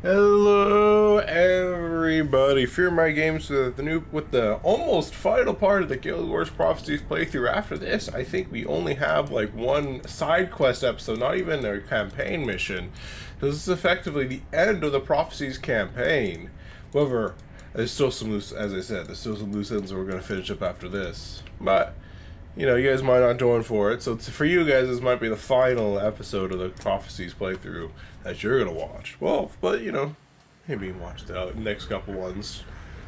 Hello, everybody. Fearmy Games with the almost final part of the Guild Wars Prophecies playthrough. After this, I think we only have like one side quest episode, not even a campaign mission. This is effectively the end of the Prophecies campaign. However, there's still some loose, as I said, there's still some loose ends that we're going to finish up after this. But you know, you guys might not join for it, so for you guys, this might be the final episode of the Prophecies playthrough that you're gonna watch. Well, but you know, maybe you can watch the next couple ones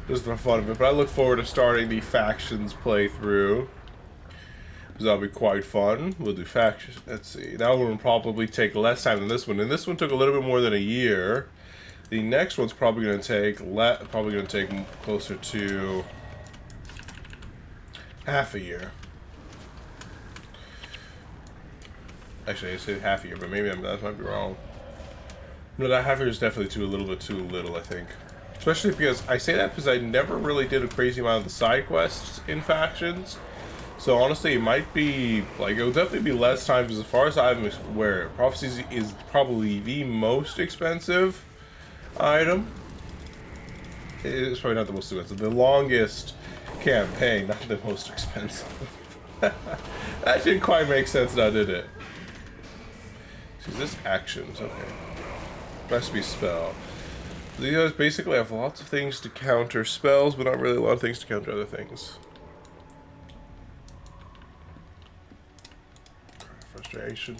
just for fun of it. But I look forward to starting the factions playthrough, because that'll be quite fun. We'll do factions. Let's see. That one will probably take less time than this one, and this one took a little bit more than a year. The next one's probably gonna take closer to half a year. Actually, I said half a year, but maybe that might be wrong. No, that half year is definitely a little bit too little, I think. Especially because I say that because I never really did a crazy amount of the side quests in factions. So honestly, it might be like it will definitely be less time because as far as I'm aware, Prophecies is probably the most expensive item. It's probably not the most expensive. The longest campaign, not the most expensive. That didn't quite make sense now, did it? Is this actions? Okay. Recipe spell. These guys basically have lots of things to counter spells, but not really a lot of things to counter other things. Frustration.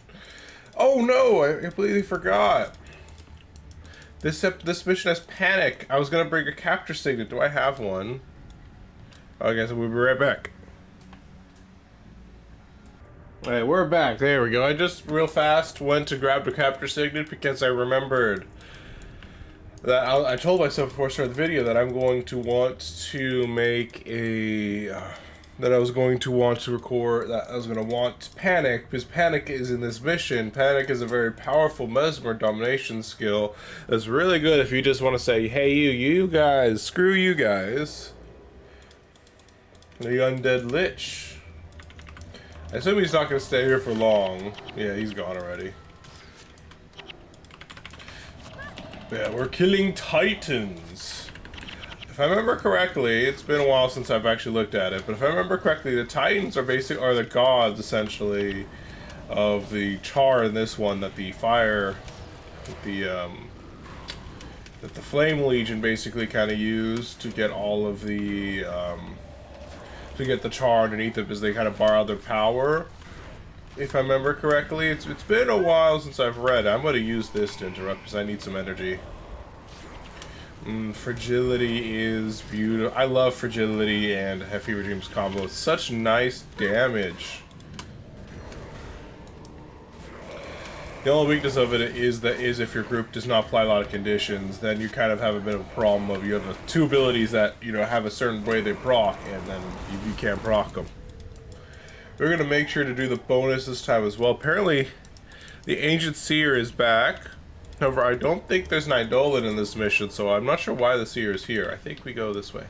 Oh no! I completely forgot. This mission has panic. I was gonna bring a capture signet. Do I have one? Okay, so we'll be right back. Alright, we're back. There we go. I just real fast went to grab the capture signet because I remembered that I told myself before I started the video that I'm going to want to make a that I was going to want to record that I was going to want panic because panic is in this mission. Panic is a very powerful mesmer domination skill that's really good if you just want to say, hey you guys, screw you guys. The undead lich. I assume he's not going to stay here for long. Yeah, he's gone already. Yeah, we're killing titans. If I remember correctly, it's been a while since I've actually looked at it, but if I remember correctly, the titans are the gods, essentially, of the char in this one, that the fire, that the flame legion basically kind of used to get all of the, to get the char underneath it because they kind of borrow their power. If I remember correctly, it's been a while since I've read. I'm going to use this to interrupt because I need some energy. Fragility is beautiful. I love fragility and Fever Dreams combo. It's such nice damage. The only weakness of it is if your group does not apply a lot of conditions, then you kind of have a bit of a problem of you have two abilities that, you know, have a certain way they proc, and then you can't proc them. We're going to make sure to do the bonus this time as well. Apparently, the Ancient Seer is back. However, I don't think there's an Eidolon in this mission, so I'm not sure why the Seer is here. I think we go this way.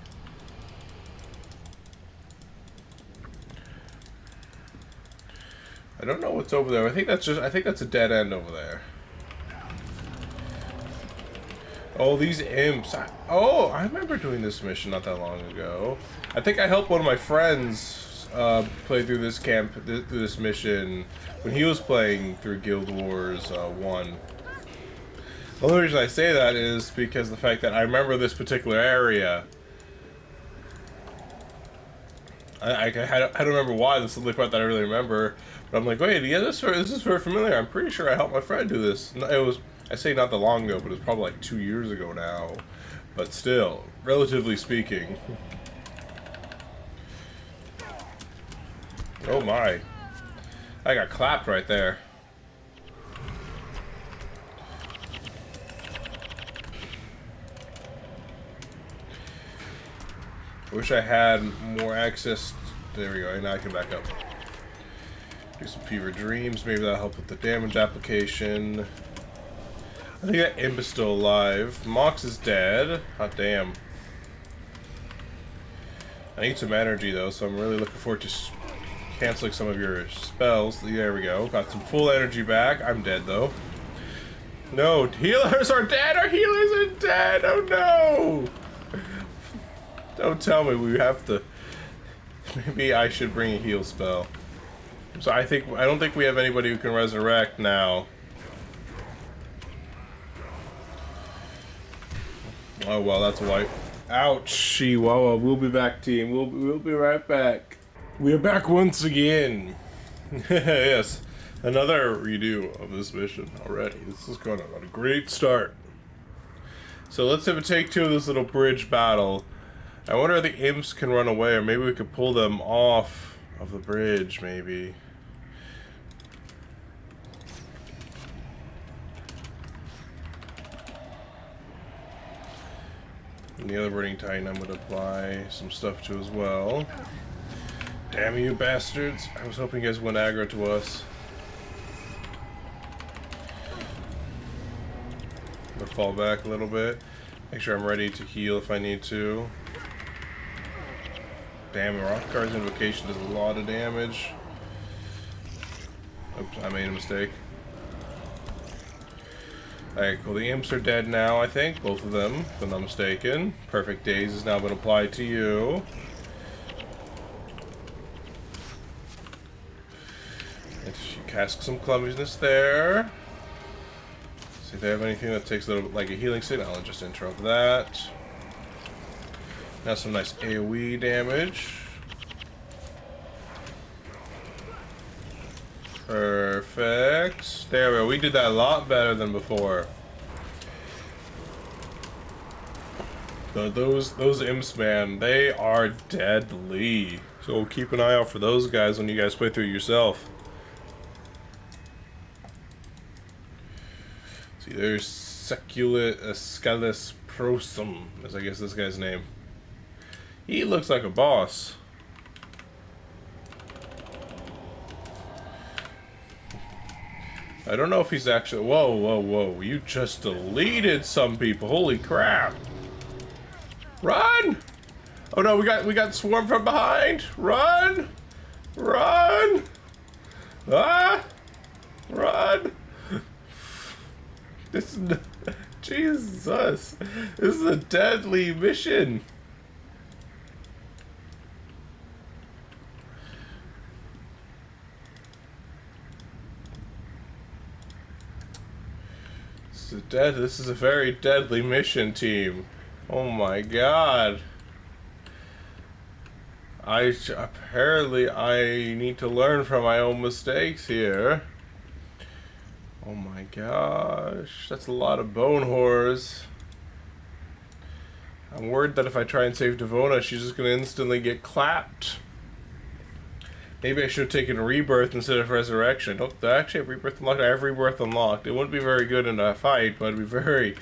I don't know what's over there. I think that's a dead end over there. Oh, these imps. I remember doing this mission not that long ago. I think I helped one of my friends play through this mission when he was playing through Guild Wars 1. The only reason I say that is because the fact that I remember this particular area. I don't remember why. This is the only part that I really remember. But I'm like, wait, yeah, this is very familiar. I'm pretty sure I helped my friend do this. It was, I say not that long ago, but it was probably like 2 years ago now. But still, relatively speaking. Oh my. I got clapped right there. I wish I had more access. There we go, now I can back up. Do some Fever Dreams, maybe that'll help with the damage application. I think that imp is still alive. Mox is dead. Hot damn. I need some energy though, so I'm really looking forward to canceling some of your spells. There we go. Got some full energy back. I'm dead though. No, healers are dead! Our healers are dead! Oh no! Don't tell me we have to... Maybe I should bring a heal spell. So I don't think we have anybody who can resurrect now. Oh well, that's a wipe. Ouch, Chihuahua. We'll be back, team. We'll be right back. We are back once again. Yes, another redo of this mission already. This is going on a great start. So let's have a take two of this little bridge battle. I wonder if the imps can run away, or maybe we could pull them off of the bridge, maybe. And the other burning titan I'm going to apply some stuff to as well. Damn you bastards. I was hoping you guys went aggro to us. I'm going to fall back a little bit. Make sure I'm ready to heal if I need to. Damn, Rothgar's invocation does a lot of damage. Oops, I made a mistake. Alright, cool. The imps are dead now, I think. Both of them, if I'm not mistaken. Perfect Daze has now been applied to you. And she casts some clumsiness there. See if they have anything that takes a little bit like a healing signal. I'll just interrupt that. Now some nice AoE damage. Perfect. There we go. We did that a lot better than before. Those imps, man, they are deadly. So keep an eye out for those guys when you guys play through yourself. See, there's Scalus Prosum, is I guess this guy's name. He looks like a boss. I don't know if he's actually... Whoa, whoa, whoa. You just deleted some people. Holy crap. Run! Oh no, we got swarmed from behind. Run! Run! Ah! Run! This is... Jesus. This is a deadly mission. This is a very deadly mission, team. Oh my god. Apparently I need to learn from my own mistakes here. Oh my gosh. That's a lot of bone horrors. I'm worried that if I try and save Devona, she's just gonna instantly get clapped. Maybe I should have taken Rebirth instead of Resurrection. Don't I actually have Rebirth unlocked? I have Rebirth unlocked. It wouldn't be very good in a fight, but it'd be very,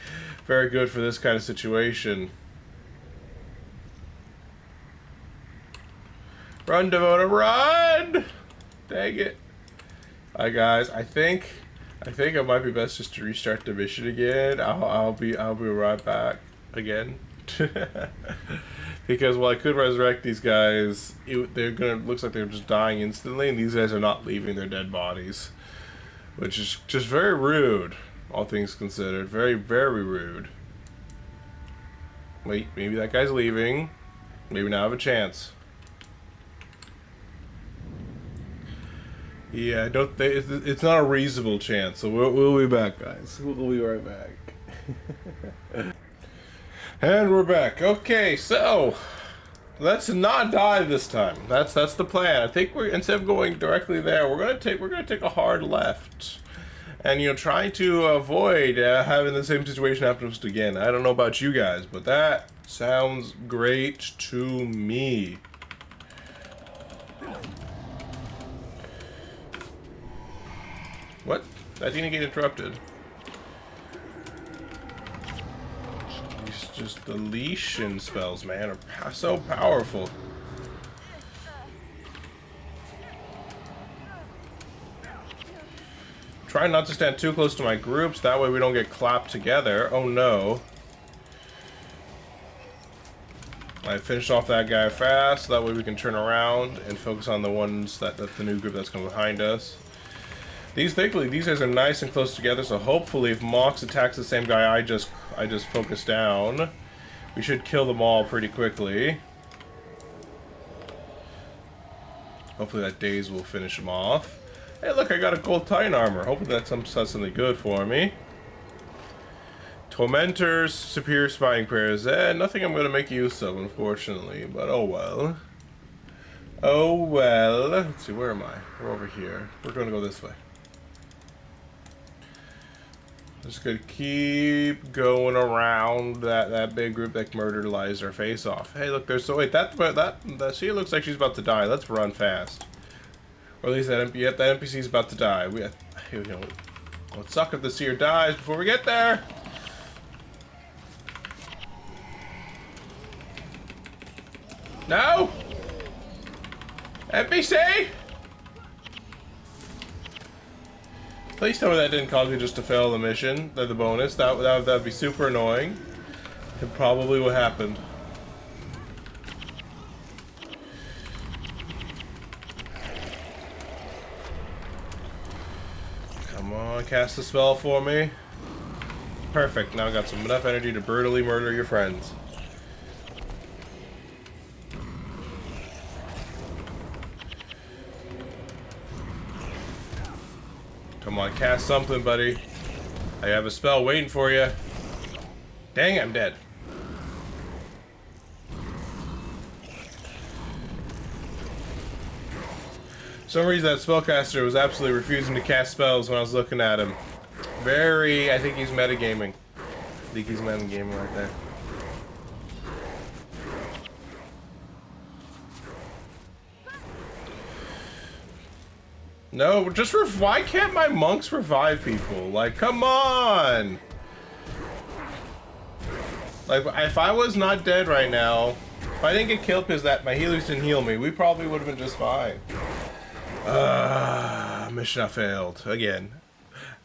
very good for this kind of situation. Run, Devona, run! Dang it. Alright guys, I think it might be best just to restart the mission again. I'll be right back again. Because while I could resurrect these guys, looks like they're just dying instantly, and these guys are not leaving their dead bodies, which is just very rude, all things considered. Very, very rude. Wait, maybe that guy's leaving. Maybe now I have a chance. Yeah, it's not a reasonable chance, so we'll be back, guys. We'll be right back. And we're back. Okay, so let's not die this time. That's the plan. I think instead of going directly there, we're gonna take a hard left, and try to avoid having the same situation happen to us again. I don't know about you guys, but that sounds great to me. What? That didn't get interrupted. Just deletion spells, man, are so powerful. Try not to stand too close to my groups, that way we don't get clapped together. Oh no. I finished off that guy fast, that way we can turn around and focus on the ones the new group that's coming behind us. Thankfully, these guys are nice and close together, so hopefully if Mox attacks the same guy I just focused down, we should kill them all pretty quickly. Hopefully that daze will finish him off. Hey look, I got a gold Titan armor. Hopefully that's something good for me. Tormentors, superior spying prayers. Nothing I'm going to make use of, unfortunately, but oh well. Oh well. Let's see, where am I? We're over here. We're going to go this way. Just gonna keep going around that big group that murdered lies our face off. Hey, look, there's wait that she looks like she's about to die. Let's run fast, or at least that NPC's about to die. Here we go. It'd suck if the seer dies before we get there. No, NPC. Please tell me that didn't cause me just to fail the mission, the bonus. That'd be super annoying. And probably what happened. Come on, cast a spell for me. Perfect. Now I got enough energy to brutally murder your friends. Come on, cast something, buddy. I have a spell waiting for you. Dang, I'm dead. For some reason, that spellcaster was absolutely refusing to cast spells when I was looking at him. I think he's metagaming. I think he's metagaming right there. No, just why can't my monks revive people? Like, come on! Like, if I was not dead right now, if I didn't get killed because my healers didn't heal me, we probably would have been just fine. Mission I failed. Again.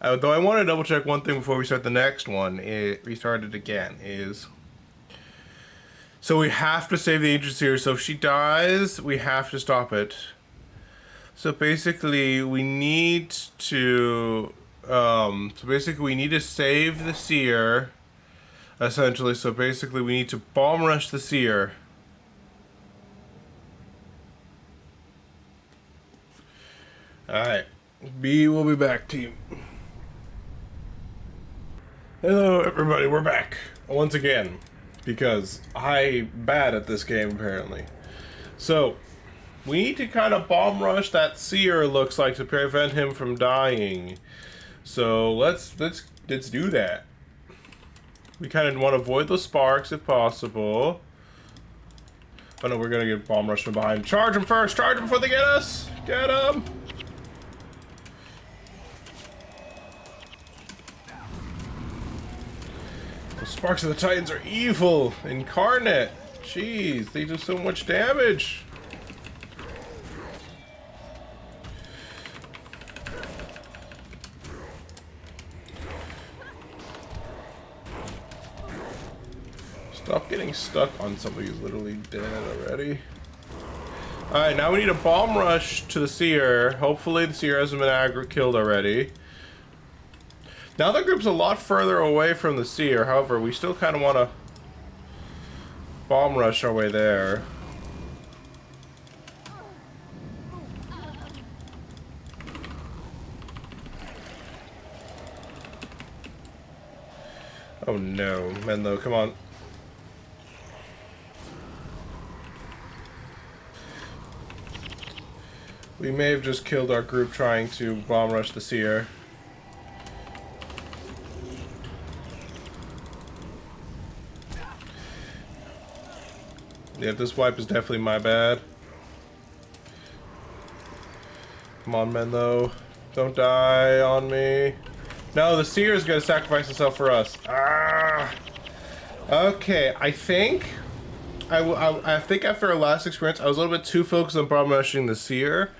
Though I want to double check one thing before we start the next one. Restart it again. So we have to save the Ancient Seer. So if she dies, we have to stop it. So basically, we need to save the Seer, essentially. So basically, we need to bomb rush the Seer. Alright. We'll be back, team. Hello, everybody. We're back. Once again. Because I'm bad at this game, apparently. So we need to kind of bomb rush that Seer, looks like, to prevent him from dying. So let's do that. We kind of want to avoid the sparks if possible. Oh no, we're gonna get bomb rushed from behind. Charge him first! Charge him before they get us! Get him! The sparks of the Titans are evil! Incarnate! Jeez, they do so much damage! Stop getting stuck on somebody who's literally dead already. Alright, now we need a bomb rush to the Seer. Hopefully the Seer hasn't been killed already. Now the group's a lot further away from the Seer. However, we still kind of want to bomb rush our way there. Oh no, Menlo, come on. We may have just killed our group trying to bomb rush the Seer. Yeah, this wipe is definitely my bad. Come on, Menlo. Don't die on me. No, the Seer is going to sacrifice himself for us. Ah! Okay, I think after our last experience, I was a little bit too focused on bomb rushing the Seer.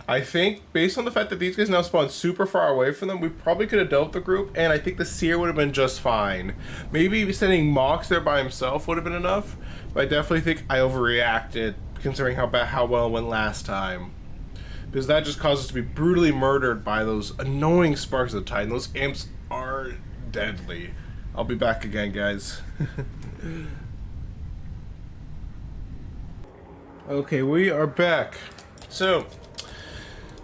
I think, based on the fact that these guys now spawn super far away from them, we probably could have dealt with the group, and I think the Seer would have been just fine. Maybe sending Mox there by himself would have been enough, but I definitely think I overreacted, considering how well it went last time. because that just causes us to be brutally murdered by those annoying sparks of the Titan. Those imps are deadly. I'll be back again, guys. Okay, we are back. So,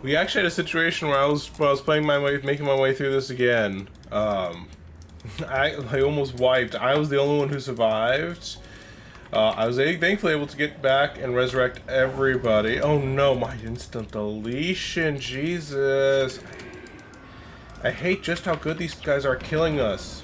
we actually had a situation where I was playing my way, making my way through this again. I almost wiped. I was the only one who survived. I was thankfully able to get back and resurrect everybody. Oh no, my instant deletion, Jesus. I hate just how good these guys are killing us.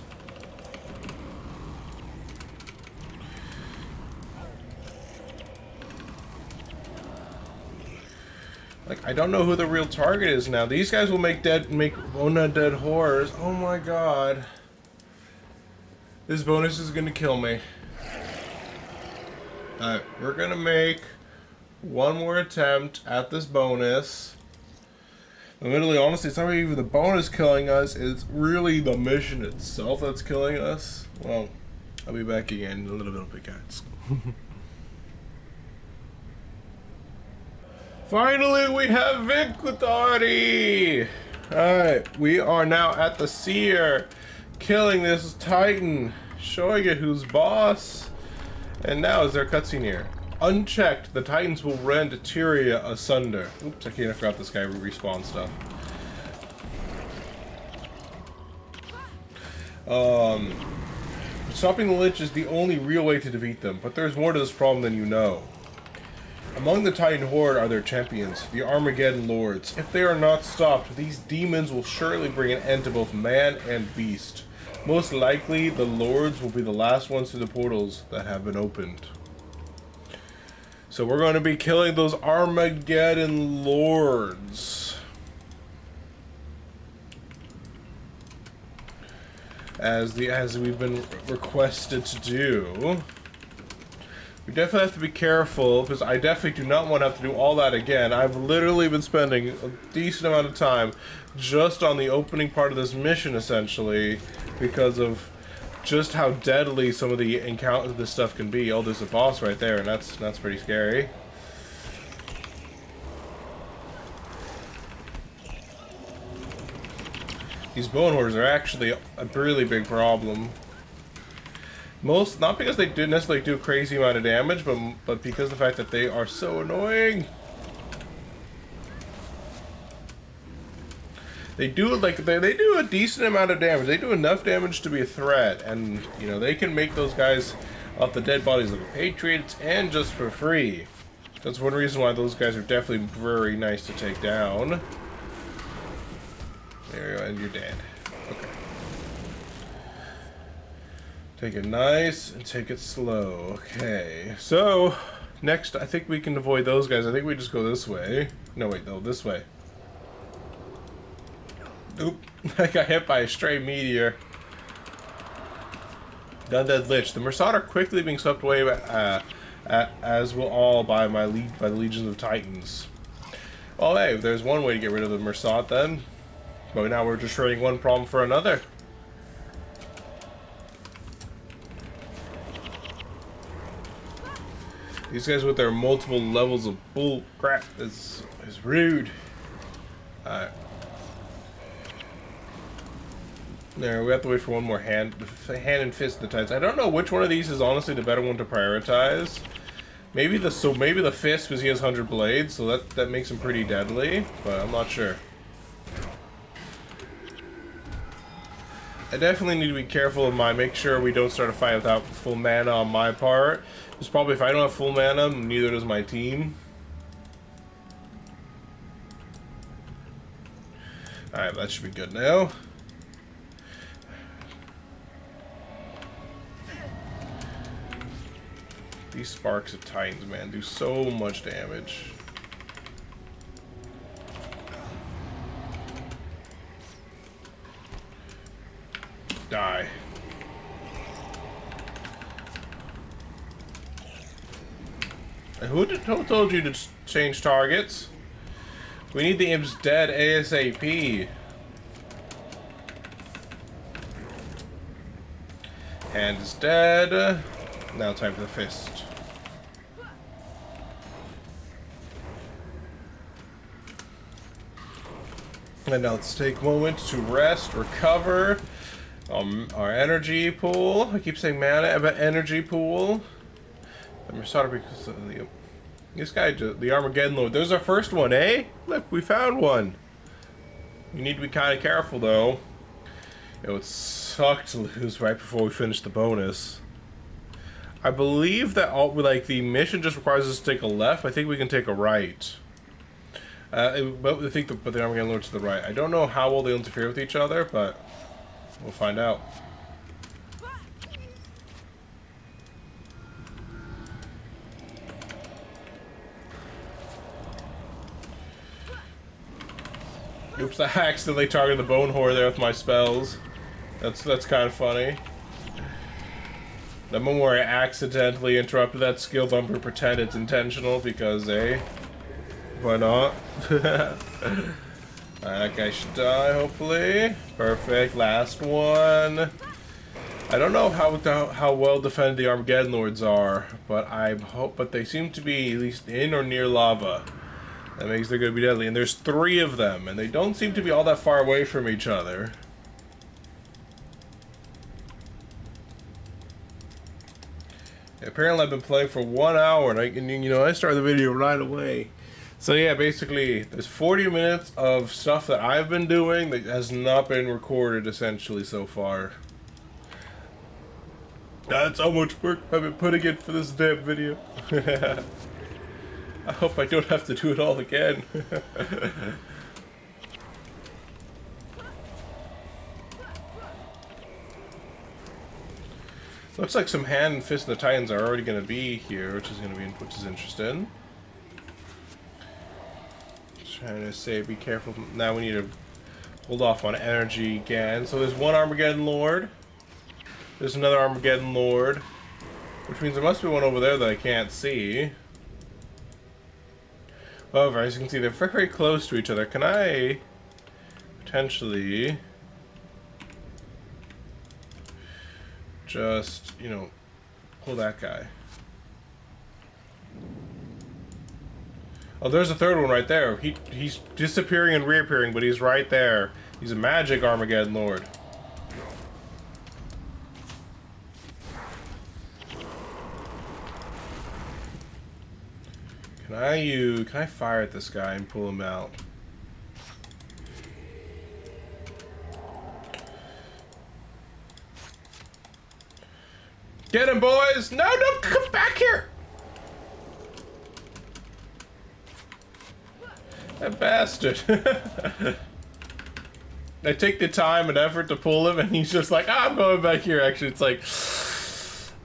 Like, I don't know who the real target is now. These guys will make undead horrors. Oh my god. This bonus is gonna kill me. Alright, we're gonna make one more attempt at this bonus. Literally, honestly, it's not even the bonus killing us, it's really the mission itself that's killing us. Well, I'll be back again in a little bit, guys. Finally, we have victory! Alright, we are now at the Seer, killing this Titan, showing it who's boss. And now, is there a cutscene here? Unchecked, the Titans will rend Tyria asunder. Oops, I forgot this guy respawn stuff. Stopping the Lich is the only real way to defeat them, but there's more to this problem than you know. Among the Titan Horde are their champions, the Armageddon Lords. If they are not stopped, these demons will surely bring an end to both man and beast. Most likely, the Lords will be the last ones through the portals that have been opened. So we're going to be killing those Armageddon Lords. As we've been requested to do. We definitely have to be careful, because I definitely do not want to have to do all that again. I've literally been spending a decent amount of time just on the opening part of this mission, essentially, because of just how deadly some of the encounters this stuff can be. Oh, there's a boss right there, and that's pretty scary. These bone horrors are actually a really big problem. Not because they didn't necessarily do a crazy amount of damage, but because of the fact that they are so annoying. They do they do a decent amount of damage. They do enough damage to be a threat, and you know they can make those guys off the dead bodies of the Patriots and just for free. That's one reason why those guys are definitely very nice to take down. There you go, and you're dead. Okay. Take it nice and take it slow. Okay, so next I think we can avoid those guys. I think we just go this way. No, wait, no, this way. Oop, I got hit by a stray meteor. Undead Lich. The Mersat are quickly being swept away, as will all by the legions of Titans. Well, hey, there's one way to get rid of the Mersat then. But now we're just trading one problem for another. These guys with their multiple levels of bull crap is rude. Alright. There, we have to wait for one more hand and fist of the Titans. I don't know which one of these is honestly the better one to prioritize. Maybe the fist, because he has 100 blades, so that makes him pretty deadly, but I'm not sure. I definitely need to be careful of make sure we don't start a fight without full mana on my part. Because probably if I don't have full mana, neither does my team. Alright, that should be good now. These sparks of Titans, man, do so much damage. Die. Who told you to change targets? We need the imps dead ASAP. Hand is dead. Now time for the fist. And now let's take a moment to rest, recover our energy pool. I keep saying mana, but energy pool. This guy, the Armageddon Lord. There's our first one, eh? Look, we found one. You need to be kind of careful, though. It would suck to lose right before we finish the bonus. I believe that the mission just requires us to take a left. I think we can take a right. But I think the Armageddon Lord's to the right. I don't know how well they interfere with each other, but we'll find out. Oops, I accidentally targeted the bone whore there with my spells. That's kind of funny. The moment where I accidentally interrupted that skill bump and pretend it's intentional because, why not? That guy should die, hopefully. Perfect, last one. I don't know how well defended the Armageddon Lords are, but they seem to be at least in or near lava. That makes they're going to be deadly. And there's 3 of them, and they don't seem to be all that far away from each other. Apparently I've been playing for 1 hour, and I started the video right away. So yeah, basically, there's 40 minutes of stuff that I've been doing that has not been recorded, essentially, so far. That's how much work I've been putting in for this damn video. I hope I don't have to do it all again. Looks like some Hand and Fist of the Titans are already going to be here, which is interesting. Trying to say, be careful. Now we need to hold off on energy again. So there's one Armageddon Lord. There's another Armageddon Lord, which means there must be one over there that I can't see. However, as you can see, they're very close to each other. Can I potentially just, pull that guy? Oh, there's a third one right there. He's disappearing and reappearing, but he's right there. He's a magic Armageddon Lord. Can I fire at this guy and pull him out? Get him, boys! No, don't come back here! That bastard. I take the time and effort to pull him, and he's just like, I'm going back here. Actually, it's like,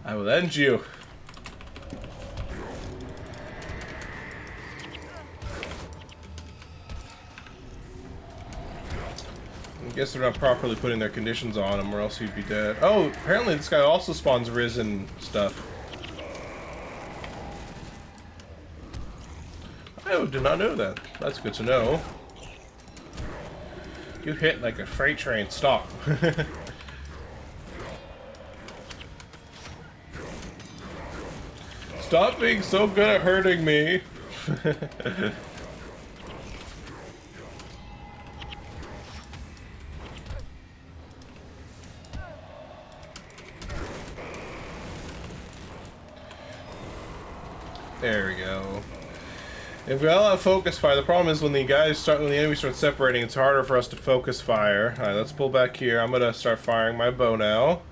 I will end you. I guess they're not properly putting their conditions on him, or else he'd be dead. Oh, apparently this guy also spawns risen stuff. I did not know that. That's good to know. You hit like a freight train. Stop. Stop being so good at hurting me. There we go. If we all have focus fire, the problem is when the enemies start separating, it's harder for us to focus fire. Alright, let's pull back here. I'm gonna start firing my bow now.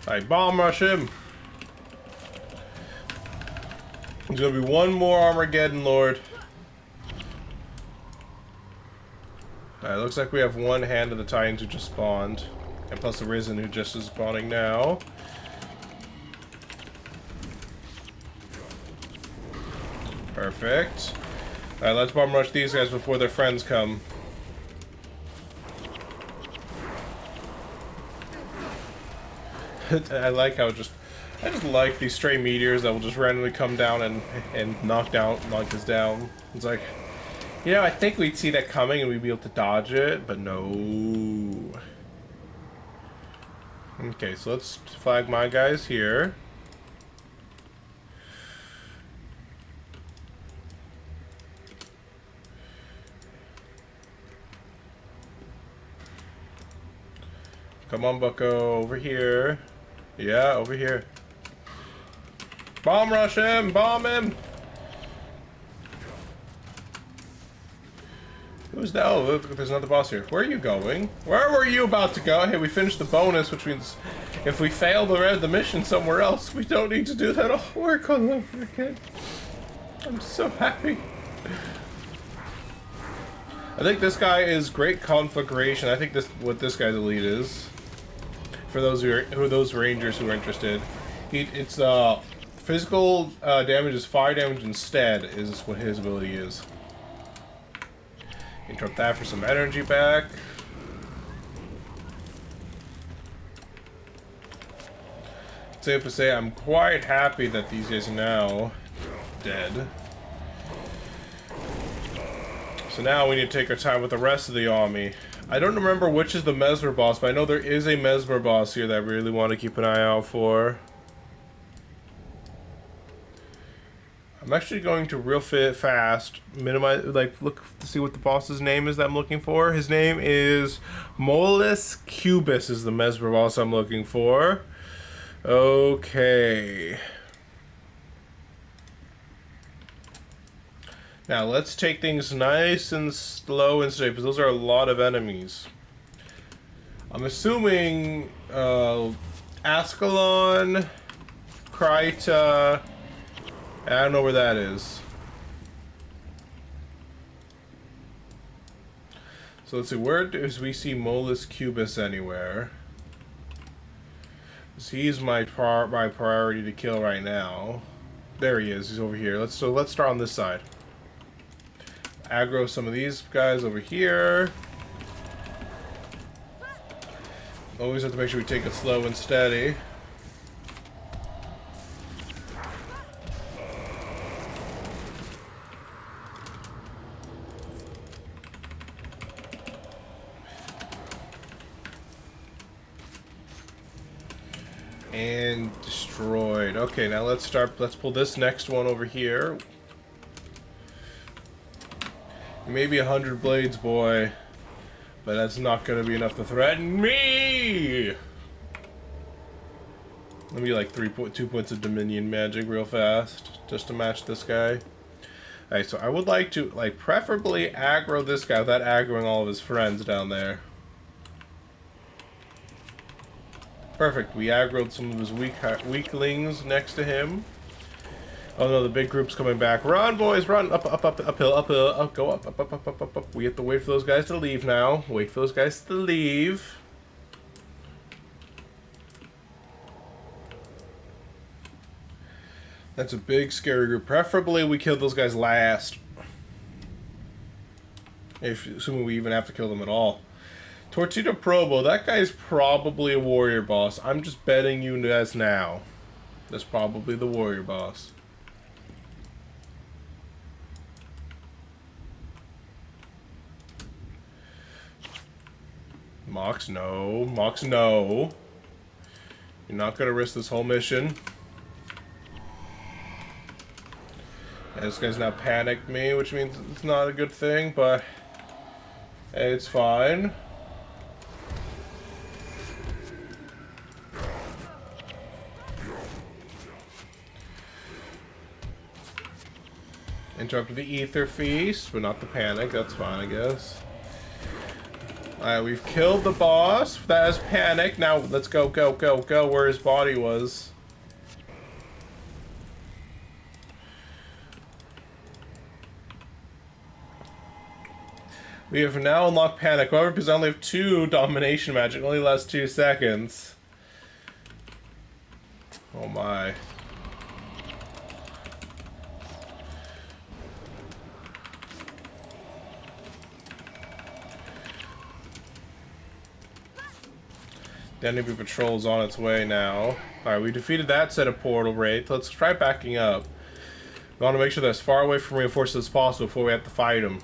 Alright, bomb rush him. There's gonna be one more Armageddon Lord. Alright, looks like we have one Hand of the Titans who just spawned. And plus the Risen who just is spawning now. Perfect. Alright, let's bomb rush these guys before their friends come. I like how I just like these stray meteors that will just randomly come down and knock us down. It's like, I think we'd see that coming and we'd be able to dodge it, but no. Okay, so let's flag my guys here. Come on, bucko. Over here. Yeah, over here. Bomb rush him! Bomb him! Who's that? Oh, look, there's another boss here. Where are you going? Where were you about to go? Hey, we finished the bonus, which means if we fail the mission somewhere else, we don't need to do that all work all over again. I'm so happy. I think this guy is great conflagration. I think what this guy's elite is. For those those rangers who are interested, it's physical damage is fire damage instead is what his ability is. Interrupt that for some energy back. Safe to say, I'm quite happy that these guys are now dead. So now we need to take our time with the rest of the army. I don't remember which is the Mesmer boss, but I know there is a Mesmer boss here that I really want to keep an eye out for. I'm actually going to real fast minimize, like, look to see what the boss's name is that I'm looking for. His name is Molus Cubus is the Mesmer boss I'm looking for. Okay. Now let's take things nice and slow and steady, because those are a lot of enemies. I'm assuming Ascalon, Kryta, I don't know where that is. So let's see, where do we see Molus Cubus anywhere? He's my priority to kill right now. There he is. He's over here. Let's start on this side. Aggro some of these guys over here. Always have to make sure we take it slow and steady. And destroyed. Okay, now let's pull this next one over here. Maybe 100 blades, boy. But that's not going to be enough to threaten me! Let me like 2 points of Dominion magic real fast. Just to match this guy. Alright, so I would like to, like, preferably aggro this guy without aggroing all of his friends down there. Perfect. We aggroed some of his weaklings next to him. Oh no, the big group's coming back. Run, boys, run! Uphill, up, go up. We have to wait for those guys to leave now. Wait for those guys to leave. That's a big, scary group. Preferably we kill those guys last. Assuming we even have to kill them at all. Tortito Probo, that guy's probably a warrior boss. I'm just betting you that's now. That's probably the warrior boss. Mox, no. Mox, no. You're not gonna risk this whole mission. And this guy's now panicked me, which means it's not a good thing, but hey, it's fine. Interrupted the Ether Feast, but not the panic. That's fine, I guess. Alright, we've killed the boss. That has panic. Now let's go where his body was. We have now unlocked panic. However, because I only have 2 domination magic, it only lasts 2 seconds. Oh my. The enemy patrol's on its way now. Alright, we defeated that set of portal wraith. Let's try backing up. We want to make sure they're as far away from reinforcements as possible before we have to fight them.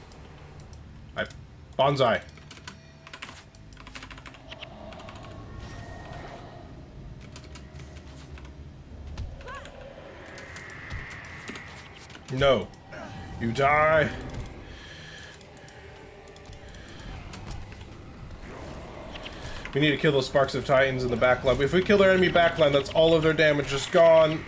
Alright, bonsai. No. You die. We need to kill those Sparks of Titans in the backline. If we kill their enemy backline, that's all of their damage just gone.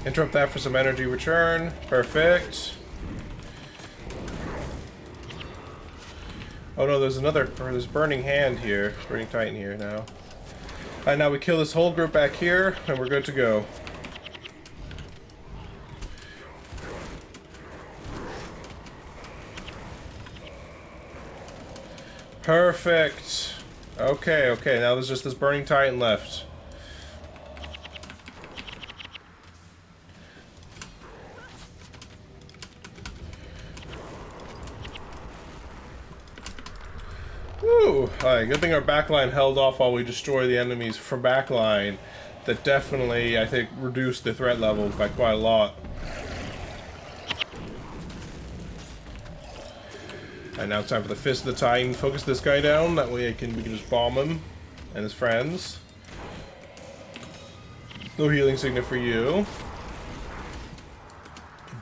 Interrupt that for some energy return. Perfect. Oh no, there's Burning Hand here. Burning Titan here now. Alright, now we kill this whole group back here, and we're good to go. Perfect. Okay, okay, now there's just this Burning Titan left. Woo! Alright, good thing our backline held off while we destroy the enemies from backline. That definitely, I think, reduced the threat level by quite a lot. And now it's time for the Fist of the Titan. Focus this guy down, that way we can just bomb him and his friends. No healing signet for you.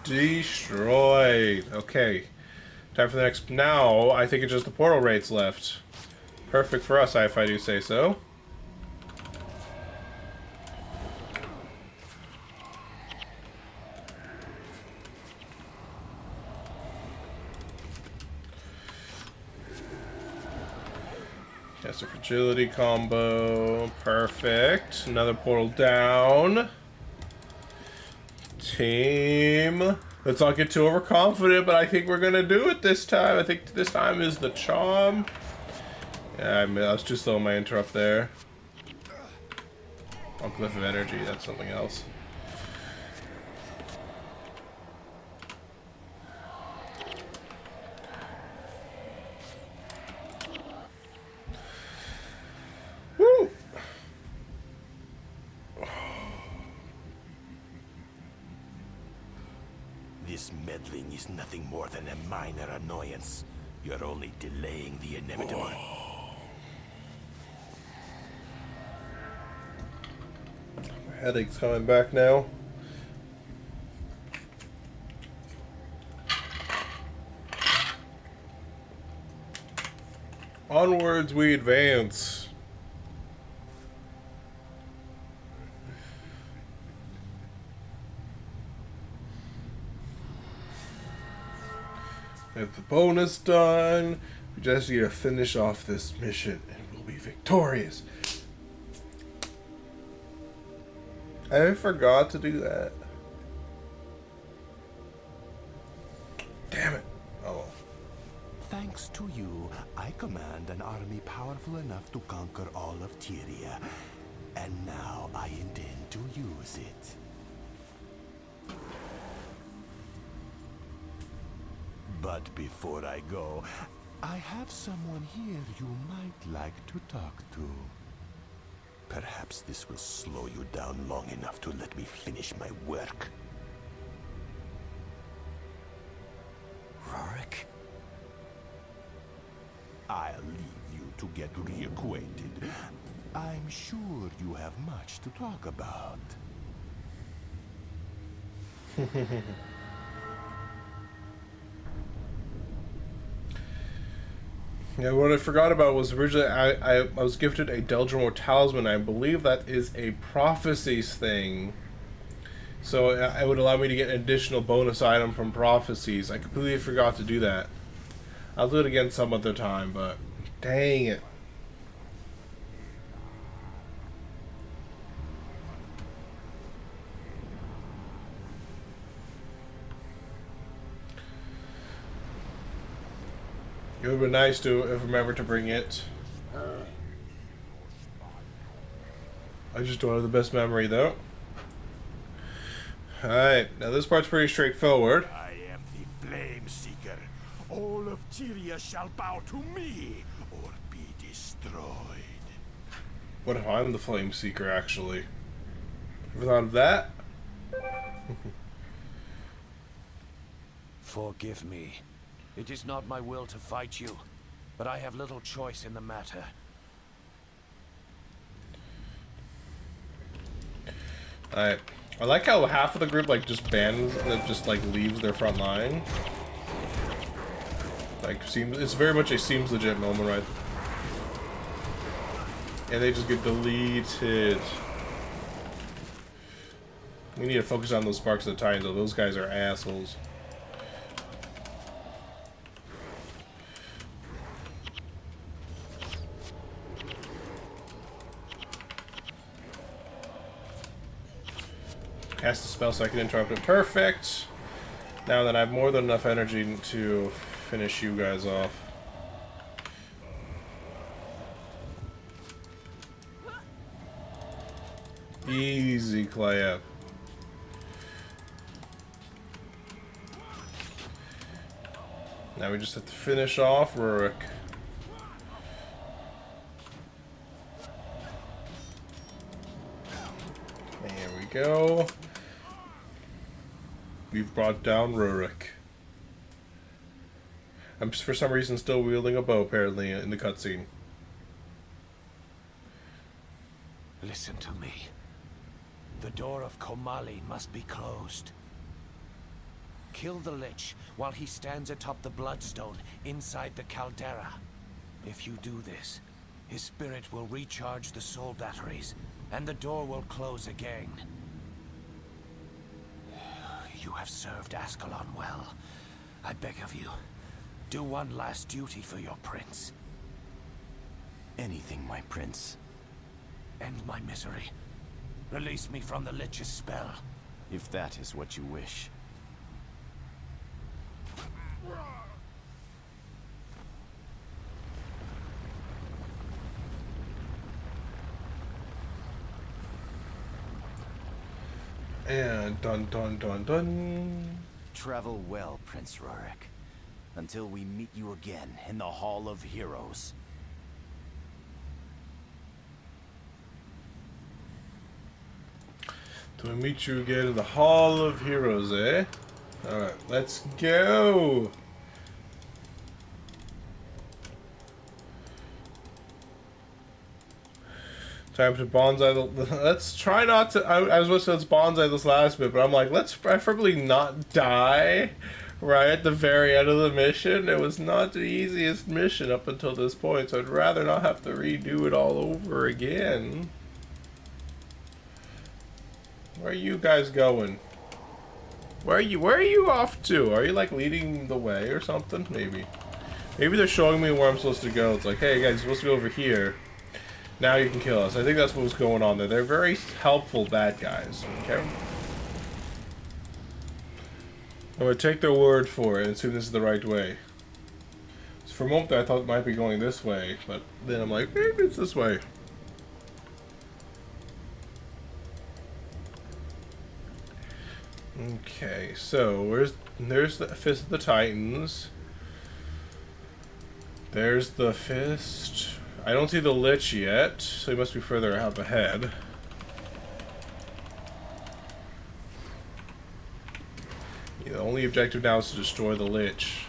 Destroyed. Okay. Time for the next... Now, I think it's just the portal raids left. Perfect for us, if I do say so. Yes, a fragility combo. Perfect. Another portal down. Team. Let's not get too overconfident, but I think we're gonna do it this time. I think this time is the charm. Yeah, I was too slow on my interrupt there. Oh, Glyph of Energy, that's something else. Woo! This meddling is nothing more than a minor annoyance. You're only delaying the inevitable. My headache's coming back now. Onwards we advance. With the bonus done, we just need to finish off this mission and we'll be victorious. I forgot to do that. Damn it. Oh. Thanks to you, I command an army powerful enough to conquer all of Tyria. And now I intend to use it. But before I go, I have someone here you might like to talk to. Perhaps this will slow you down long enough to let me finish my work. Rorik? I'll leave you to get reacquainted. I'm sure you have much to talk about. Yeah, what I forgot about was originally I was gifted a Deldrimor Talisman. I believe that is a Prophecies thing. So it would allow me to get an additional bonus item from Prophecies. I completely forgot to do that. I'll do it again some other time, but dang it. It would be nice to remember to bring it. I just don't have the best memory though. Alright, now this part's pretty straightforward. I am the Flame Seeker. All of Tyria shall bow to me or be destroyed. What if I'm the Flame Seeker, actually? Ever thought of that? Forgive me. It is not my will to fight you, but I have little choice in the matter. Alright, I like how half of the group like just bans that just like leaves their front line. Like it's very much a seems legit moment, right? And they just get deleted. We need to focus on those Sparks of the Titans, though. Those guys are assholes. Cast a spell so I can interrupt it. Perfect! Now that I have more than enough energy to finish you guys off. Easy, Clay. Now we just have to finish off Rurik. There we go. We've brought down Rurik. I'm for some reason still wielding a bow, apparently, in the cutscene. Listen to me. The door of Komali must be closed. Kill the Lich while he stands atop the Bloodstone inside the caldera. If you do this, his spirit will recharge the soul batteries, and the door will close again. You have served Ascalon well. I beg of you, do one last duty for your prince. Anything, my prince. End my misery. Release me from the Lich's spell. If that is what you wish. And dun dun dun dun. Travel well, Prince Rurik, until we meet you again in the Hall of Heroes. Do we meet you again in the Hall of Heroes, eh? Alright, let's go! Time to bonsai the... Let's try not to... I was supposed to let's bonsai this last bit, but I'm like, let's preferably not die right at the very end of the mission. It was not the easiest mission up until this point, so I'd rather not have to redo it all over again. Where are you guys going? Where are you off to? Are you like leading the way or something? Maybe. Maybe they're showing me where I'm supposed to go. It's like, hey guys, you're supposed to go over here. Now you can kill us. I think that's what was going on there. They're very helpful bad guys. Okay? I'm gonna take their word for it and assume this is the right way. So for a moment I thought it might be going this way, but then I'm like, maybe it's this way. Okay, so there's the Fist of the Titans. There's the Fist. I don't see the Lich yet, so he must be further up ahead. Yeah, the only objective now is to destroy the Lich.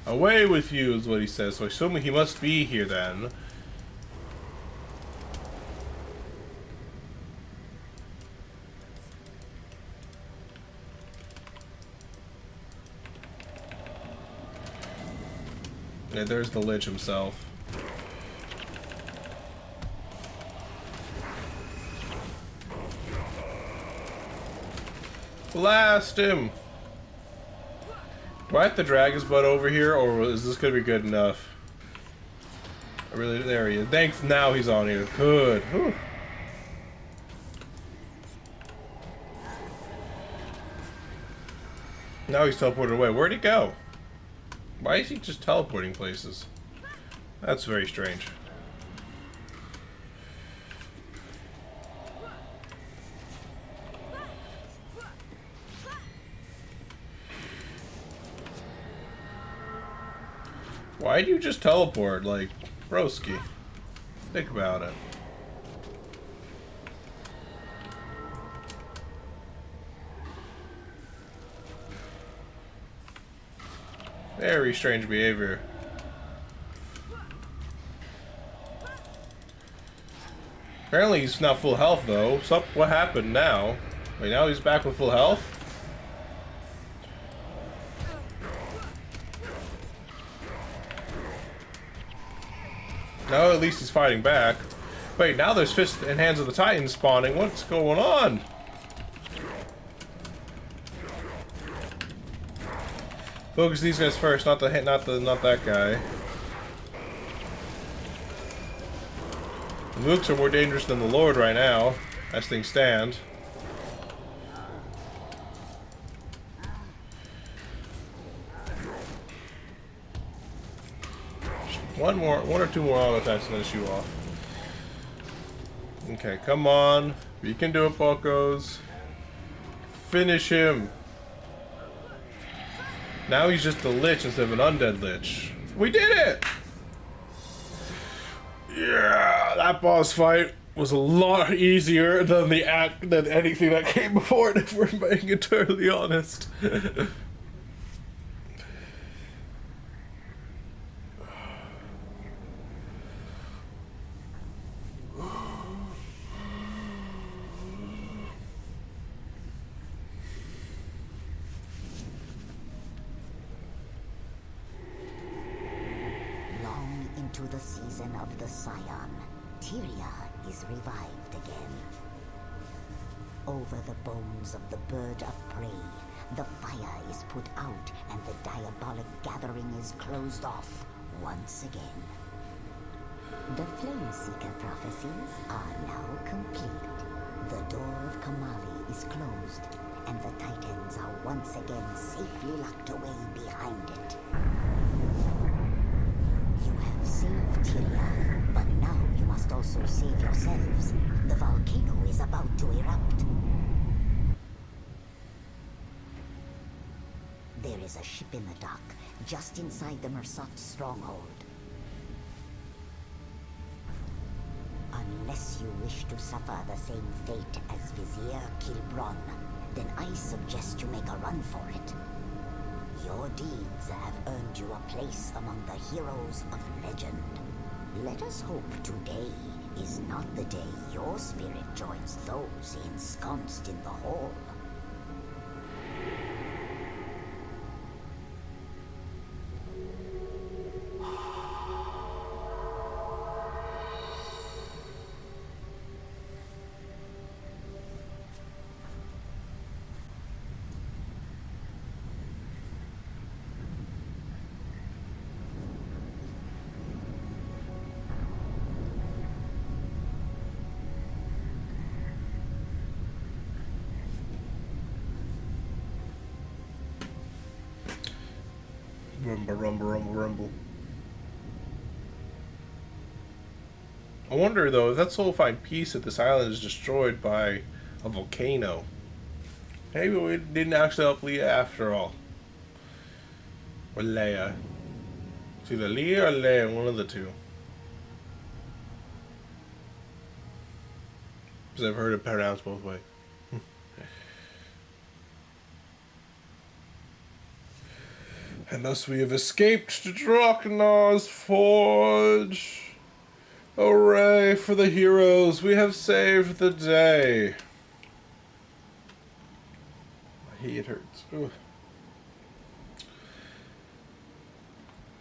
Away with you is what he says, so I assume he must be here then. Yeah, there's the Lich himself. Blast him! Do I have to drag his butt over here, or is this gonna be good enough? There he is. Thanks, now he's on here. Good. Whew. Now he's teleported away. Where'd he go? Why is he just teleporting places? That's very strange. Why'd you just teleport? Like, broski. Think about it. Very strange behavior. Apparently he's not full health though. So what happened now? Wait, now he's back with full health? No, at least he's fighting back. Wait, now there's Fist and Hands of the Titans spawning. What's going on? Focus these guys first, not that guy. The mooks are more dangerous than the Lord right now, as things stand. One or two more auto attacks and then shoot off. Okay, come on. You can do it, Buckos. Finish him. Now he's just a lich instead of an undead lich. We did it! Yeah, that boss fight was a lot easier than than anything that came before it, if we're being entirely honest. To the season of the Scion, Tyria is revived again. Over the bones of the bird of prey, the fire is put out and the diabolic gathering is closed off once again. The Flameseeker prophecies are now complete. The door of Kamali is closed, and the Titans are once again safely locked away behind it. You have saved Tyria, but now you must also save yourselves. The volcano is about to erupt. There is a ship in the dock, just inside the Mersat stronghold. Unless you wish to suffer the same fate as Vizier Kilbron, then I suggest you make a run for it. Your deeds have earned you a place among the heroes of legend. Let us hope today is not the day your spirit joins those ensconced in the hall. Rumble, rumble, rumble, rumble. I wonder, though, if that solidified piece of this island is destroyed by a volcano. Maybe we didn't actually help Leah after all. Or Leia. It's either Leah or Leia, one of the two. Because I've heard it pronounced both ways. And thus we have escaped to Draknar's forge. Hooray for the heroes, we have saved the day. It hurts. Ugh.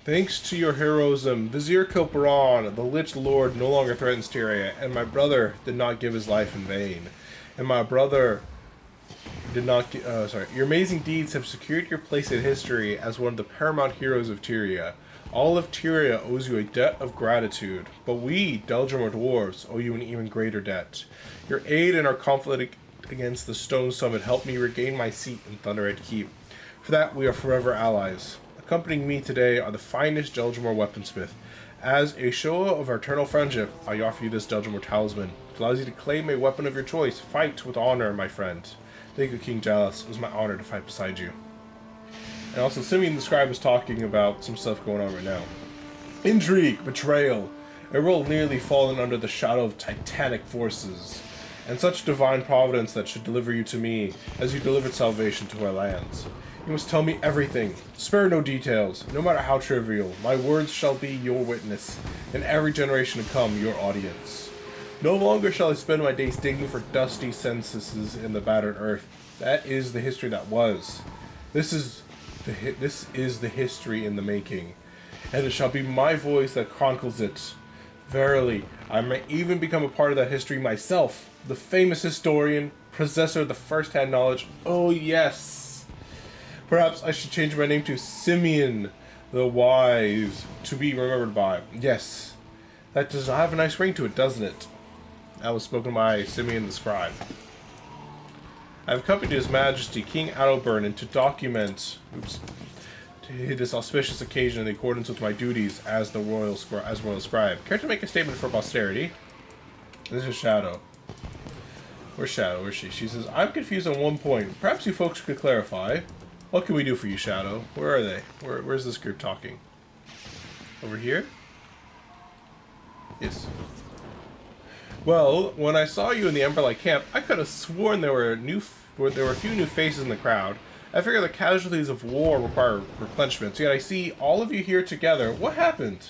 Thanks to your heroism, Vizier Kilparan, the Lich Lord, no longer threatens Tyria, and my brother did not give his life in vain. And my brother did not your amazing deeds have secured your place in history as one of the paramount heroes of Tyria. All of Tyria owes you a debt of gratitude, but we, Deldrimor dwarves, owe you an even greater debt. Your aid in our conflict against the Stone Summit helped me regain my seat in Thunderhead Keep. For that, we are forever allies. Accompanying me today are the finest Deldrimor weaponsmith. As a show of our eternal friendship, I offer you this Deldrimor talisman. It allows you to claim a weapon of your choice. Fight with honor, my friend. Thank you, King Jalis. It was my honor to fight beside you. And also, Simeon the Scribe is talking about some stuff going on right now. Intrigue, betrayal, a role nearly fallen under the shadow of titanic forces, and such divine providence that should deliver you to me as you delivered salvation to our lands. You must tell me everything. Spare no details, no matter how trivial. My words shall be your witness, and every generation to come your audience. No longer shall I spend my days digging for dusty censuses in the battered earth. That is the history that was. This is the history in the making, and it shall be my voice that chronicles it. Verily, I may even become a part of that history myself, the famous historian, possessor of the first-hand knowledge. Oh yes! Perhaps I should change my name to Simeon the Wise, to be remembered by. Yes, that does have a nice ring to it, doesn't it? That was spoken by Simeon the Scribe. I have accompanied His Majesty King Adalbern and to document this auspicious occasion in accordance with my duties as the royal scribe. Care to make a statement for posterity? This is Shadow. Where's Shadow? Where's she? She says, I'm confused on one point. Perhaps you folks could clarify. What can we do for you, Shadow? Where are they? Where's this group talking? Over here? Yes. Well, when I saw you in the Emberlight camp, I could have sworn there were a few new faces in the crowd. I figure the casualties of war require replenishment, yet I see all of you here together. What happened?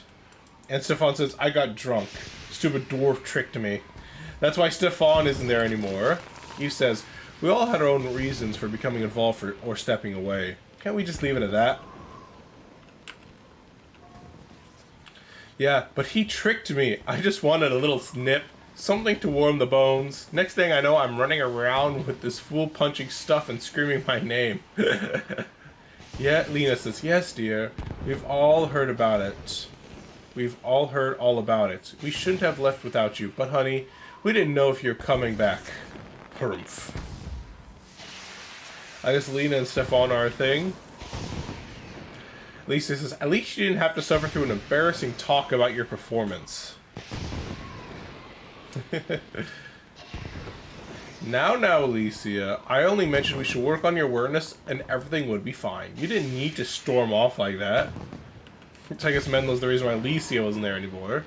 And Stefan says, I got drunk. Stupid dwarf tricked me. That's why Stefan isn't there anymore. Eve says, we all had our own reasons for becoming involved or stepping away. Can't we just leave it at that? Yeah, but he tricked me. I just wanted a little snip. Something to warm the bones. Next thing I know, I'm running around with this fool punching stuff and screaming my name. Yeah, Lena says, yes, dear. We've all heard about it. We've all heard all about it. We shouldn't have left without you. But, honey, we didn't know if you're coming back. Proof. I guess Lena and Stefan are a thing. Lisa says, at least you didn't have to suffer through an embarrassing talk about your performance. Now, Alicia, I only mentioned we should work on your awareness and everything would be fine. You didn't need to storm off like that. I guess Menlo's the reason why Alicia wasn't there anymore.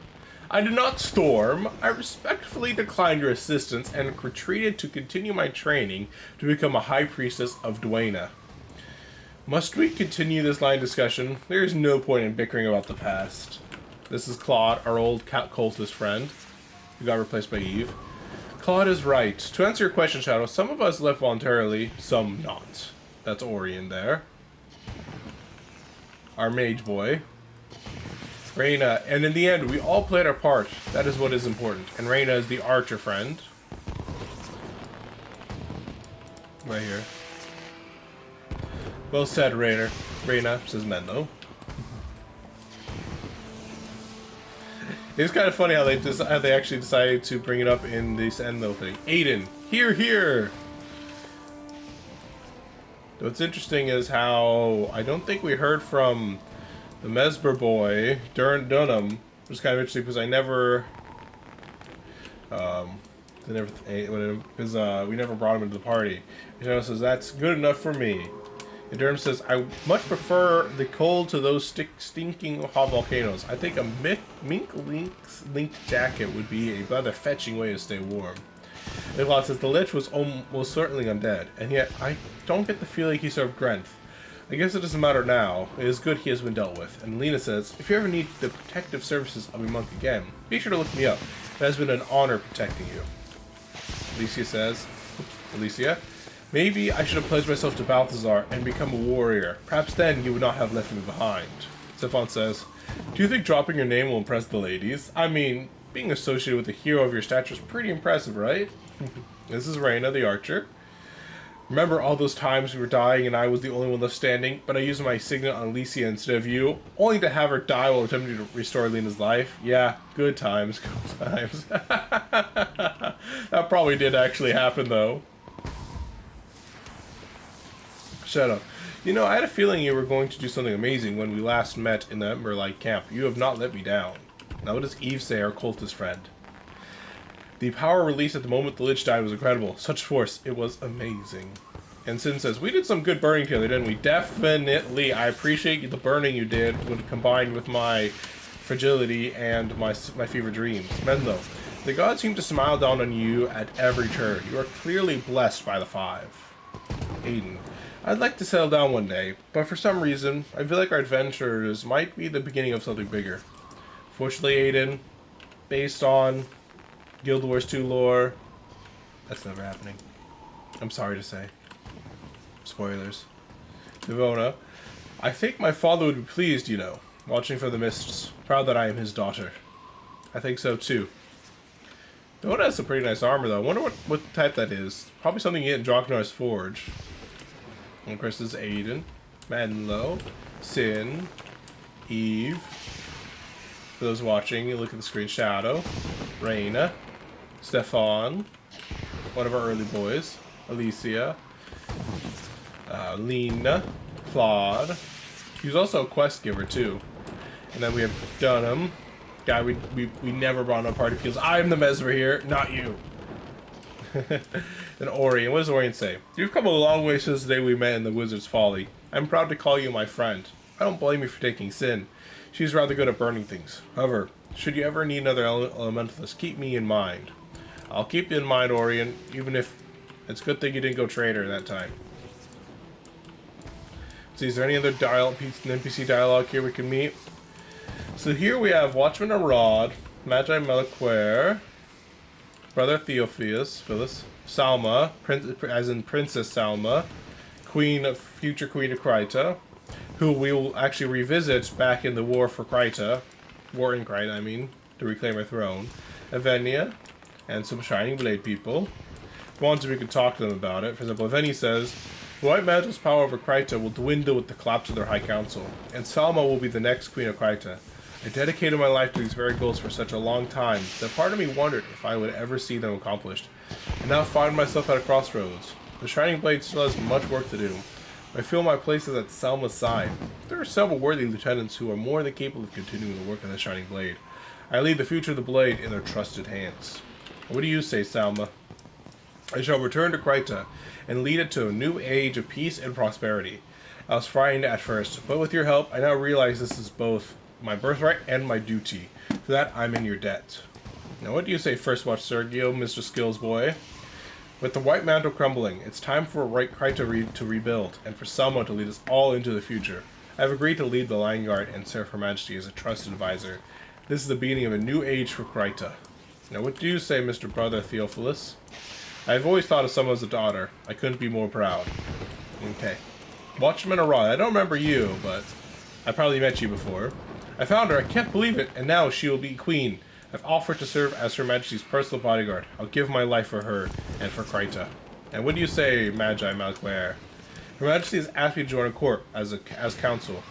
I did not storm. I respectfully declined your assistance and retreated to continue my training to become a high priestess of Dwayna. Must we continue this line of discussion? There is no point in bickering about the past. This is Claude, our old cultist friend, who got replaced by Eve. Claude is right. To answer your question, Shadow, some of us left voluntarily, some not. That's Orion there. Our mage boy. Reyna, and in the end, we all played our part. That is what is important. And Reyna is the archer friend. Right here. Well said, Reyna, says Menlo. It's kind of funny how they actually decided to bring it up in this Enlo thing. Aiden, here! What's interesting is how I don't think we heard from the Mesber boy, Dunham, which is kind of interesting because we never brought him into the party. He says, that's good enough for me. And Durham says, I much prefer the cold to those stinking hot volcanoes. I think a mink-linked jacket would be a rather fetching way to stay warm. Nicholas says, the Lich was almost certainly undead, and yet I don't get the feeling he served Grenth. I guess it doesn't matter now. It is good he has been dealt with. And Lena says, if you ever need the protective services of a monk again, be sure to look me up. It has been an honor protecting you. Alicia, maybe I should have pledged myself to Balthazar and become a warrior. Perhaps then you would not have left me behind. Stefan says, do you think dropping your name will impress the ladies? I mean, being associated with a hero of your stature is pretty impressive, right? This is Reyna, the archer. Remember all those times we were dying and I was the only one left standing, but I used my signet on Alicia instead of you, only to have her die while attempting to restore Lena's life? Yeah, good times, good times. That probably did actually happen, though. Shut up. You know, I had a feeling you were going to do something amazing when we last met in the Emberlight camp. You have not let me down. Now what does Eve say, our cultist friend? The power released at the moment the Lich died was incredible. Such force, it was amazing. And Sin says, we did some good burning together, didn't we? Definitely. I appreciate the burning you did when combined with my fragility and my fever dreams. Menlo, the gods seem to smile down on you at every turn. You are clearly blessed by the Five. Aiden, I'd like to settle down one day, but for some reason, I feel like our adventures might be the beginning of something bigger. Fortunately, Aiden, based on Guild Wars 2 lore. That's never happening. I'm sorry to say. Spoilers. Devona. I think my father would be pleased, you know, watching from the mists. Proud that I am his daughter. I think so too. Devona has some pretty nice armor though. I wonder what type that is. Probably something you get in Drakenar's Forge. And of course, this is Aiden, Manlo, Sin, Eve. For those watching, you look at the screen. Shadow, Reyna, Stefan, one of our early boys, Alicia, Lena, Claude. He was also a quest giver too. And then we have Dunham, guy we never brought on party feels. I'm the Mesmer here, not you. And Orion. What does Orion say? You've come a long way since the day we met in the Wizard's Folly. I'm proud to call you my friend. I don't blame you for taking Sin. She's rather good at burning things. However, should you ever need another elementalist, keep me in mind. I'll keep you in mind, Orion, even if it's a good thing you didn't go traitor that time. See, is there any other NPC dialogue here we can meet? So here we have Watchman Arad, Magi Meliquer, Brother Theophilus, Salma, as in Princess Salma, future Queen of Kryta, who we will actually revisit back in the War in Kryta, I mean, to reclaim her throne. Evenia, and some Shining Blade people. If we wanted, we could talk to them about it. For example, Evenia says, the White Mantle's power over Kryta will dwindle with the collapse of their High Council, and Salma will be the next Queen of Kryta. I dedicated my life to these very goals for such a long time that part of me wondered if I would ever see them accomplished. I now find myself at a crossroads. The Shining Blade still has much work to do. I feel my place is at Salma's side. There are several worthy lieutenants who are more than capable of continuing the work of the Shining Blade. I leave the future of the Blade in their trusted hands. What do you say, Salma? I shall return to Kryta and lead it to a new age of peace and prosperity. I was frightened at first, but with your help, I now realize this is both my birthright and my duty. For that, I'm in your debt. Now, what do you say, First Watch Sergio, Mr. Skills Boy? With the White Mantle crumbling, it's time for Kryta to rebuild, and for Salma to lead us all into the future. I have agreed to lead the Lion Guard and serve Her Majesty as a trusted advisor. This is the beginning of a new age for Kryta. Now, what do you say, Mr. Brother Theophilus? I've always thought of Salma as a daughter. I couldn't be more proud. Okay. Watchman Arad. I don't remember you, but I probably met you before. I found her. I can't believe it. And now she will be queen. I've offered to serve as Her Majesty's personal bodyguard. I'll give my life for her and for Kryta. And what do you say, Magi Malquer? Her Majesty has asked me to join a court as counsel.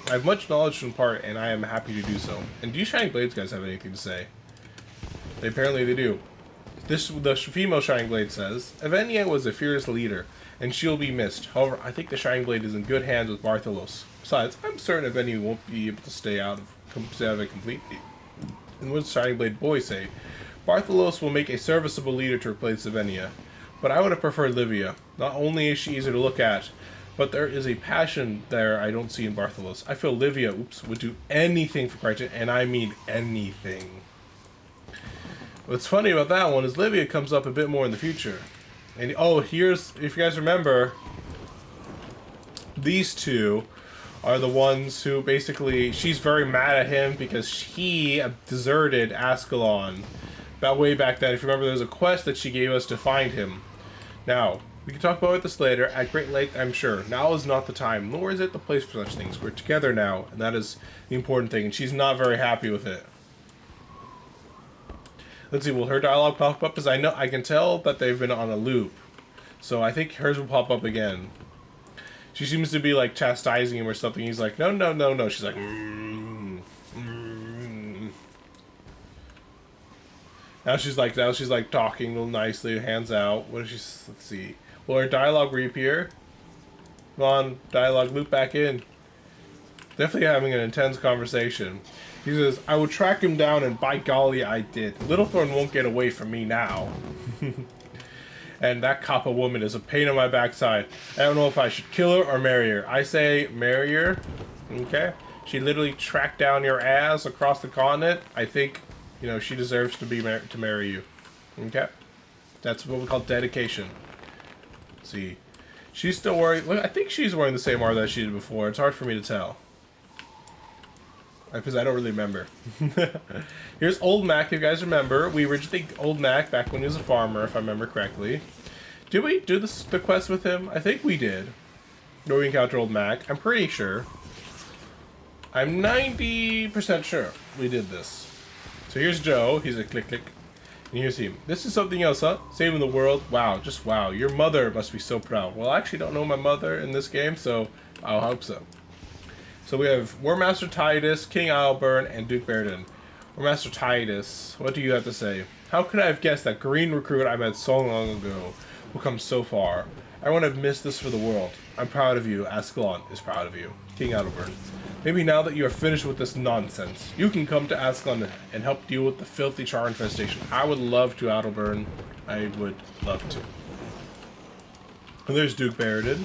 I have much knowledge to impart, and I am happy to do so. And do you Shining Blades guys have anything to say? Apparently they do. The female Shining Blade says, Evenia was a fierce leader, and she'll be missed. However, I think the Shining Blade is in good hands with Bartholos. Besides, I'm certain Evenia won't be able to stay out of it completely. And what does Shining Blade Boy say? Bartholos will make a serviceable leader to replace Evenia. But I would have preferred Livia. Not only is she easier to look at, but there is a passion there I don't see in Bartholos. I feel Livia, would do anything for Kryta, and I mean anything. What's funny about that one is Livia comes up a bit more in the future. And here's, if you guys remember, these two are the ones who basically, she's very mad at him because he deserted Ascalon way back then. If you remember, there was a quest that she gave us to find him. Now, we can talk about this later at great length, I'm sure. Now is not the time, nor is it the place for such things. We're together now, and that is the important thing, and she's not very happy with it. Let's see, will her dialogue pop up? Because I can tell that they've been on a loop. So I think hers will pop up again. She seems to be like chastising him or something. He's like, no. She's like, Now she's like talking real nicely, hands out. What is she? Let's see. Will her dialogue reappear? Come on, dialogue, loop back in. Definitely having an intense conversation. He says, I will track him down, and by golly, I did. Littlethorn won't get away from me now. And that copper woman is a pain in my backside. I don't know if I should kill her or marry her. I say marry her. Okay? She literally tracked down your ass across the continent. I think, she deserves to to marry you. Okay? That's what we call dedication. Let's see. She's still wearing... Look, I think she's wearing the same armor that she did before. It's hard for me to tell. Because I don't really remember. Here's Old Mac, if you guys remember. We originally Old Mac back when he was a farmer, if I remember correctly. Did we do the quest with him? I think we did. Where we encountered Old Mac. I'm pretty sure. I'm 90% sure we did this. So here's Joe. He's a click click. And here's him. This is something else, huh? Saving the world. Wow, just wow. Your mother must be so proud. Well, I actually don't know my mother in this game, so I'll hope so. So we have War Master Titus, King Alburn, and Duke Baradin. War Master Titus, what do you have to say? How could I have guessed that green recruit I met so long ago will come so far? I wouldn't have missed this for the world. I'm proud of you. Ascalon is proud of you. King Alburn. Maybe now that you are finished with this nonsense, you can come to Ascalon and help deal with the filthy char infestation. I would love to, Adalburn. I would love to. And there's Duke Baradin.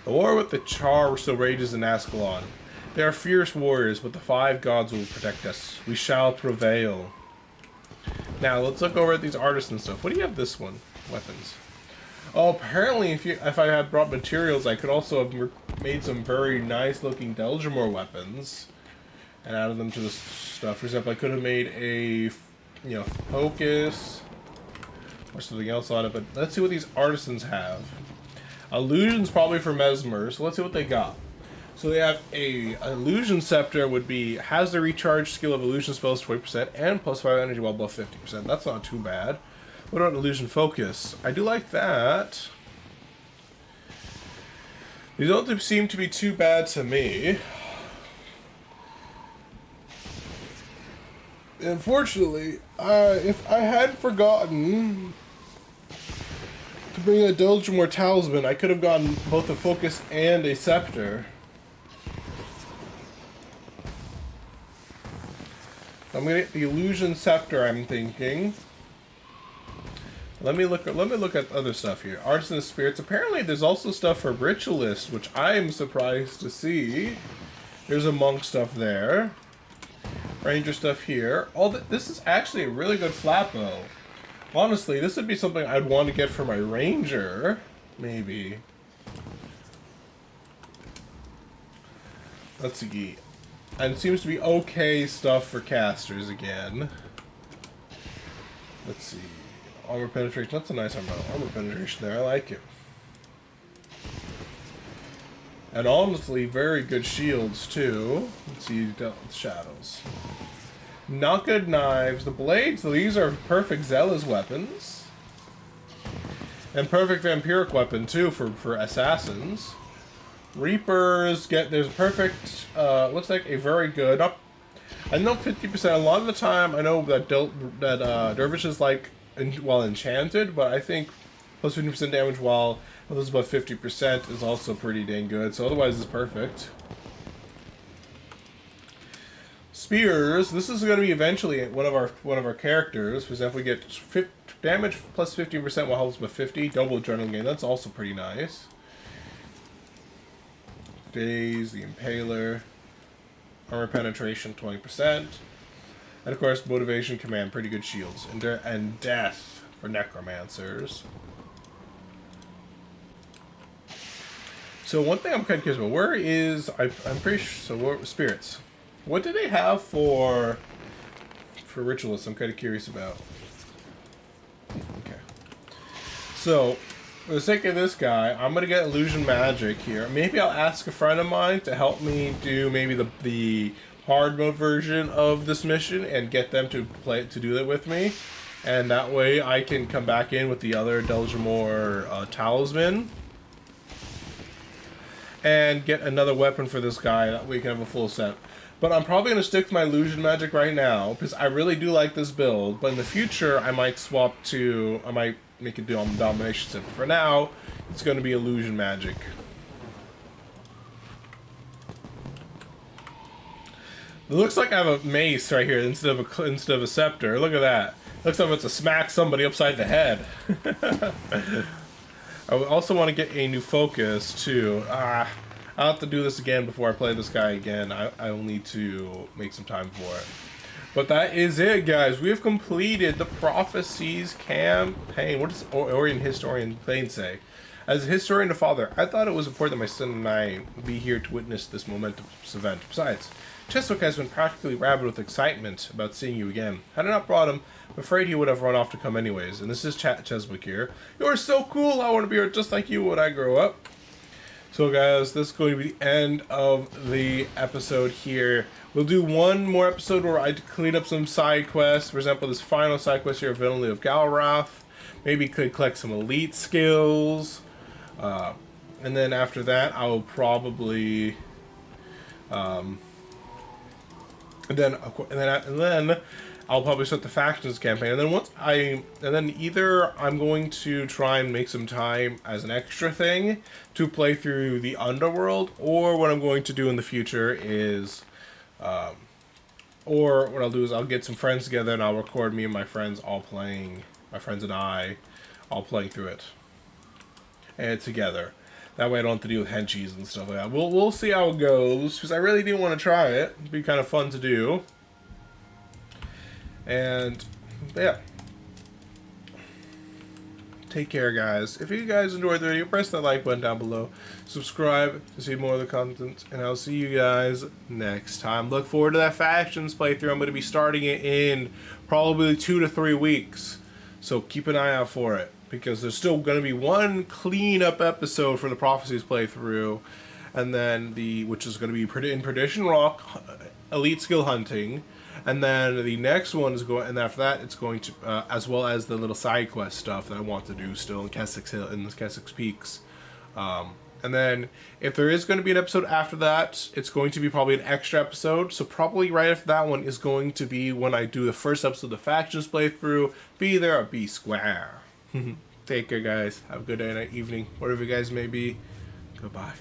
The war with the char still rages in Ascalon. They are fierce warriors, but the 5 gods will protect us. We shall prevail. Now, let's look over at these artisan stuff. What do you have this one? Weapons. Oh, apparently if I had brought materials, I could also have made some very nice looking Delgamore weapons and added them to this stuff. For example, I could have made a, focus or something else on it, but let's see what these artisans have. Illusion's probably for Mesmer, so let's see what they got. So they have a illusion scepter has the recharge skill of illusion spells 20% and plus 5 energy while above 50%. That's not too bad. What about illusion focus? I do like that. These don't seem to be too bad to me. Unfortunately, if I had forgotten to bring a Delgamore talisman, I could have gotten both a focus and a scepter. I'm gonna get the illusion scepter, I'm thinking. Let me look at other stuff here. Artisan spirits. Apparently there's also stuff for ritualists, which I'm surprised to see. There's a monk stuff there. Ranger stuff here. This is actually a really good flat bow. Honestly, this would be something I'd want to get for my ranger, maybe. Let's see. And it seems to be okay stuff for casters again. Let's see. Armor penetration. That's a nice armor penetration there. I like it. And honestly, very good shields too. Let's see. You dealt with shadows. Not good knives. The blades. These are perfect Zealous weapons. And perfect vampiric weapon too for assassins. Reapers there's a perfect, looks like a very good, I know 50%, a lot of the time I know that dervishes like, while enchanted, but I think plus 50% damage while this is about 50% is also pretty dang good, so otherwise it's perfect. Spears, this is going to be eventually one of our characters, for example we get damage plus 15% while health is about 50, double adrenaline gain, that's also pretty nice. Days, the Impaler, armor penetration 20%, and of course motivation command, pretty good shields, and death for necromancers. So one thing I'm kind of curious about, where is I'm pretty sure, so spirits. What do they have for ritualists? I'm kind of curious about. Okay, so. For the sake of this guy, I'm gonna get illusion magic here. Maybe I'll ask a friend of mine to help me do maybe the hard mode version of this mission and get them to do that with me, and that way I can come back in with the other Delgamore talisman and get another weapon for this guy. That way we can have a full set. But I'm probably gonna stick to my illusion magic right now because I really do like this build. But in the future, I might swap to make it do domination set. For now, it's going to be illusion magic. It looks like I have a mace right here instead of a scepter. Look at that. Looks like it's to smack somebody upside the head. I also want to get a new focus too. I'll have to do this again before I play this guy again. I'll need to make some time for it. But that is it, guys. We have completed the Prophecies campaign. What does Orient Historian Thane say? As a historian and father, I thought it was important that my son and I be here to witness this momentous event. Besides, Cheswick has been practically rabid with excitement about seeing you again. Had I not brought him, I'm afraid he would have run off to come anyways. And this is Cheswick here. You're so cool, I want to be just like you when I grow up. So guys, this is going to be the end of the episode here. We'll do one more episode where I clean up some side quests. For example, this final side quest here, Villainy of Galrath. Maybe could collect some elite skills. And then after that, I'll probably... and then I'll probably start the factions campaign, and then either I'm going to try and make some time as an extra thing to play through the Underworld, or what I'm going to do in the future is, or what I'll do is I'll get some friends together and I'll record me and my friends all playing, my friends and I, all playing through it, and together. That way I don't have to deal with henchies and stuff like that. We'll see how it goes, because I really do want to try it. It'd be kind of fun to do. And, yeah. Take care, guys. If you guys enjoyed the video, press that like button down below. Subscribe to see more of the content. And I'll see you guys next time. Look forward to that Factions playthrough. I'm going to be starting it in probably 2 to 3 weeks. So keep an eye out for it, because there's still going to be one clean-up episode for the Prophecies playthrough, and then which is going to be in Perdition Rock, Elite Skill Hunting, and then the next one is going, and after that it's going to, as well as the little side quest stuff that I want to do still in Keswick's Hill, in the Keswick's Peaks. And then, if there is going to be an episode after that, it's going to be probably an extra episode. So probably right after that one is going to be when I do the first episode of the Factions playthrough. Be there or be square. Take care, guys. Have a good day, night, evening, wherever you guys may be. Goodbye.